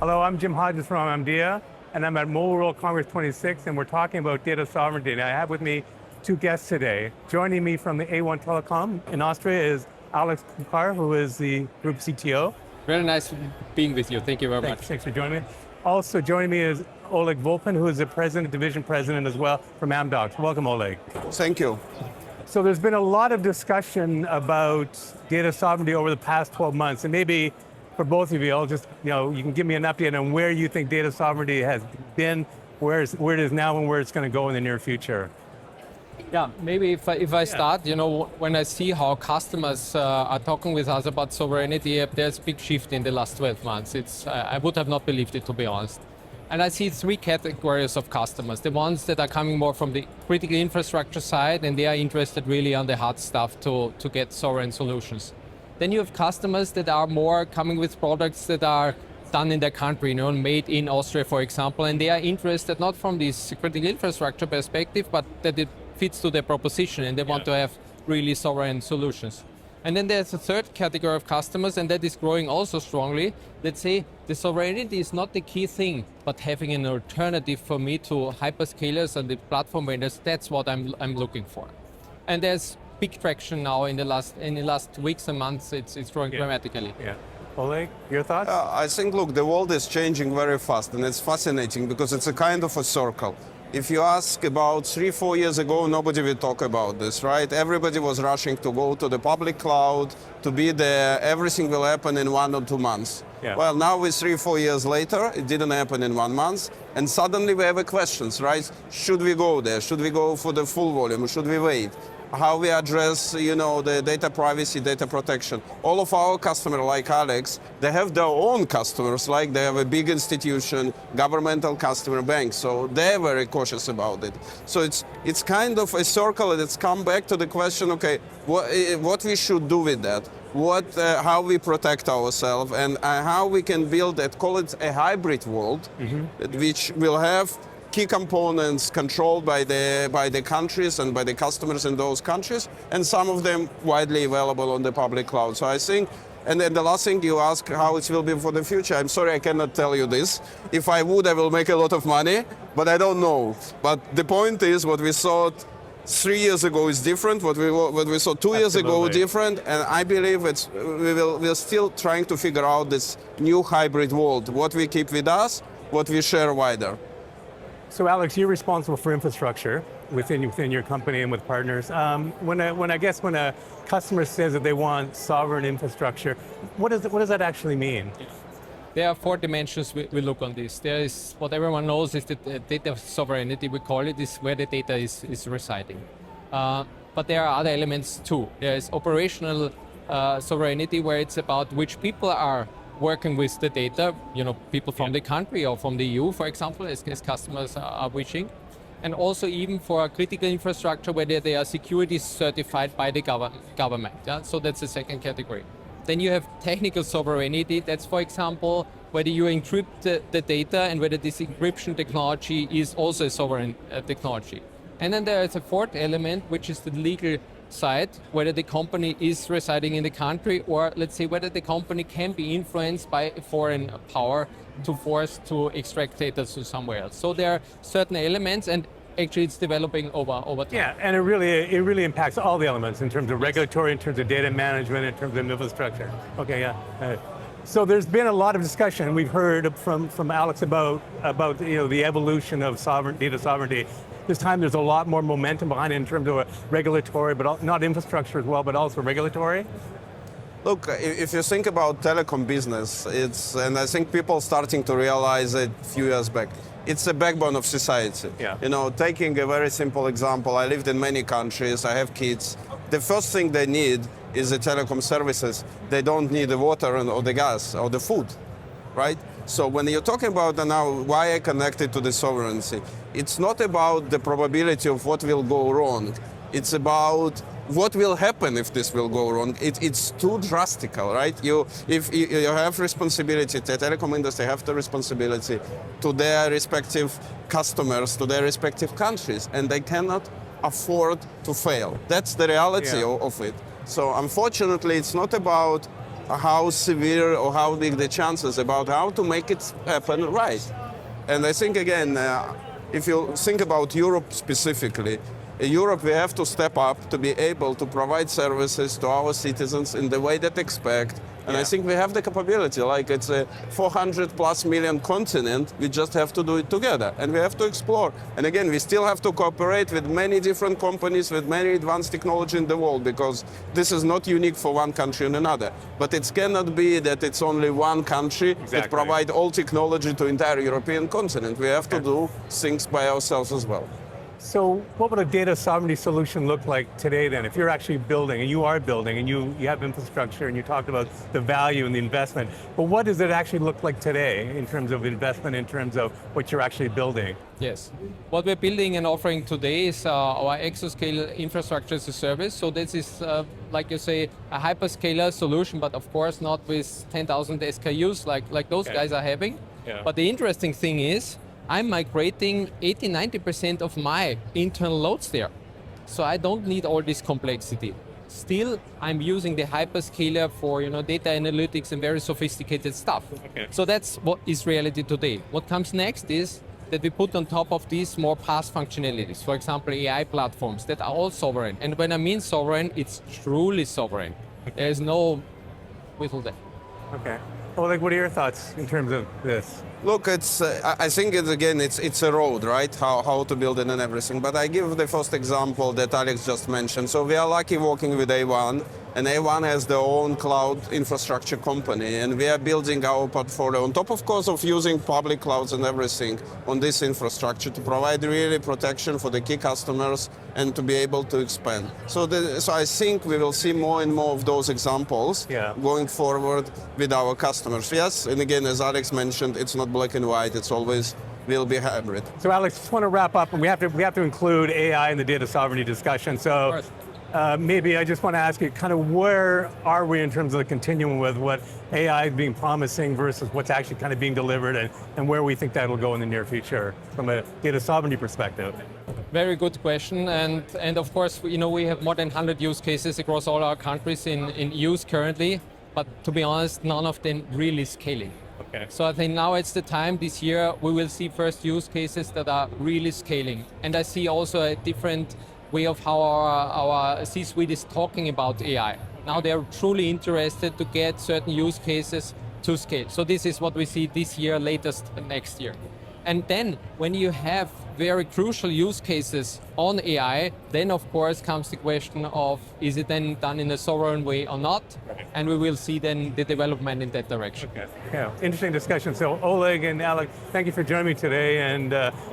Hello, I'm Jim Hodges from Amdia, and I'm at Mobile World Congress 26, and we're talking about data sovereignty. And I have with me two guests today. Joining me from the A1 Telecom in Austria is Oleg, who is the group CTO. Very nice being with you. Thank you very much. Thanks for joining me. Also joining me is Oleg Volpin, who is the division president as well from Amdocs. Welcome, Oleg. Thank you. So there's been a lot of discussion about data sovereignty over the past 12 months, and maybe for both of you, I'll just, you can give me an update on where you think data sovereignty has been, where it is now, and where it's going to go in the near future. Yeah, maybe if I start, when I see how customers are talking with us about sovereignty, there's a big shift in the last 12 months. I would have not believed it, to be honest. And I see three categories of customers. The ones that are coming more from the critical infrastructure side, and they are interested really on the hard stuff to get sovereign solutions. Then you have customers that are more coming with products that are done in their country, made in Austria, for example, and they are interested not from this critical infrastructure perspective, but that it fits to their proposition, and they want to have really sovereign solutions. And then there's a third category of customers, and that is growing also strongly. Let's say the sovereignty is not the key thing, but having an alternative for me to hyperscalers and the platform vendors, that's what I'm looking for. And there's big traction now in the last weeks and months. It's growing dramatically. Yeah. Oleg, your thoughts? I think, look, the world is changing very fast, and it's fascinating because it's a kind of a circle. If you ask about 3-4 years ago, nobody would talk about this, right? Everybody was rushing to go to the public cloud, to be there. Everything will happen in 1 or 2 months. Yeah. Well, now we're 3-4 years later, it didn't happen in 1 month, and suddenly we have a questions, right? Should we go there? Should we go for the full volume? Should we wait? How we address, the data privacy, data protection. All of our customers, like Alex, they have their own customers, like they have a big institution, governmental customer bank, so they're very cautious about it. So it's kind of a circle, and it's come back to the question, okay, what we should do with that? How we protect ourselves, and how we can build that, call it a hybrid world, which will have key components controlled by the countries and by the customers in those countries, and some of them widely available on the public cloud. So I think, and then the last thing you ask how it will be for the future. I'm sorry, I cannot tell you this. If I would, I will make a lot of money, but I don't know. But the point is, what we saw 3 years ago is different. What we saw 2 years ago different, and I believe we're still trying to figure out this new hybrid world. What we keep with us, what we share wider. So Alex, you're responsible for infrastructure within your company and with partners. When a customer says that they want sovereign infrastructure, what does that actually mean? There are 4 dimensions we look on this. There is what everyone knows is that data sovereignty, we call it, is where the data is residing. But there are other elements too. There is operational sovereignty, where it's about which people are working with the data, people from the country or from the EU, for example, as customers are wishing. And also even for critical infrastructure, whether they are security certified by the government. Yeah? So that's the second category. Then you have technical sovereignty. That's, for example, whether you encrypt the data and whether this encryption technology is also a sovereign technology. And then there is a fourth element, which is the legal side, whether the company is residing in the country, or let's say whether the company can be influenced by a foreign power to force to extract data to somewhere else. So there are certain elements, and actually it's developing over time. Yeah, and it really impacts all the elements in terms of regulatory, in terms of data management, in terms of infrastructure. Okay, yeah. So there's been a lot of discussion. We've heard from Alex about the evolution of data sovereignty. This time there's a lot more momentum behind it in terms of regulatory, but not infrastructure as well, but also regulatory. Look, if you think about telecom business, and I think people starting to realize it a few years back, it's a backbone of society. Yeah. Taking a very simple example, I lived in many countries, I have kids. The first thing they need is the telecom services. They don't need the water or the gas or the food, right? So when you're talking about now why I connected to the sovereignty, it's not about the probability of what will go wrong. It's about what will happen if this will go wrong. It's too drastic, right? If you have responsibility, the telecom industry have the responsibility to their respective customers, to their respective countries, and they cannot afford to fail. That's the reality of it. So unfortunately, it's not about how severe or how big the chances about how to make it happen right. And I think again, if you think about Europe specifically, in Europe we have to step up to be able to provide services to our citizens in the way that they expect. And I think we have the capability, like it's a 400 plus million continent, we just have to do it together and we have to explore. And again, we still have to cooperate with many different companies with many advanced technology in the world, because this is not unique for one country and another. But it cannot be that it's only one country that provide all technology to entire European continent. We have to do things by ourselves as well. So what would a data sovereignty solution look like today then? If you're actually building, and you are building, and you have infrastructure, and you talked about the value and the investment, but what does it actually look like today in terms of investment, in terms of what you're actually building? Yes. What we're building and offering today is our exascale infrastructure as a service. So this is, like you say, a hyperscaler solution, but of course not with 10,000 SKUs like those guys are having. Yeah. But the interesting thing is, I'm migrating 80-90% of my internal loads there. So I don't need all this complexity. Still, I'm using the hyperscaler for data analytics and very sophisticated stuff. Okay. So that's what is reality today. What comes next is that we put on top of these more PaaS functionalities. For example, AI platforms that are all sovereign. And when I mean sovereign, it's truly sovereign. There is no wiggle there. Okay. Oleg, what are your thoughts in terms of this? Look, I think it's a road, right? How to build it and everything. But I give the first example that Alex just mentioned. So we are lucky working with A1, and A1 has their own cloud infrastructure company, and we are building our portfolio on top, of course, of using public clouds and everything on this infrastructure to provide really protection for the key customers and to be able to expand. So I think we will see more and more of those examples going forward with our customers. Yes, and again, as Alex mentioned, it's not black and white, it's always will be hybrid. So Alex, just want to wrap up, and we have to include AI in the data sovereignty discussion. So maybe I just want to ask you, kind of where are we in terms of the continuum with what AI is being promising versus what's actually kind of being delivered, and where we think that'll go in the near future from a data sovereignty perspective? Very good question, and of course, we have more than 100 use cases across all our countries in use currently, but to be honest, none of them really scaling. Okay. So I think now it's the time. This year we will see first use cases that are really scaling, and I see also a different way of how our C-suite is talking about AI. Now they're truly interested to get certain use cases to scale. So this is what we see this year, latest next year. And then when you have very crucial use cases on AI, then of course comes the question of, is it then done in a sovereign way or not? And we will see then the development in that direction. Okay. Yeah, interesting discussion. So Oleg and Alex, thank you for joining me today, and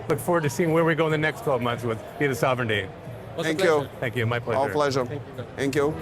look forward to seeing where we go in the next 12 months with data sovereignty. Thank you. Thank you, my pleasure. Our pleasure. Thank you. Thank you.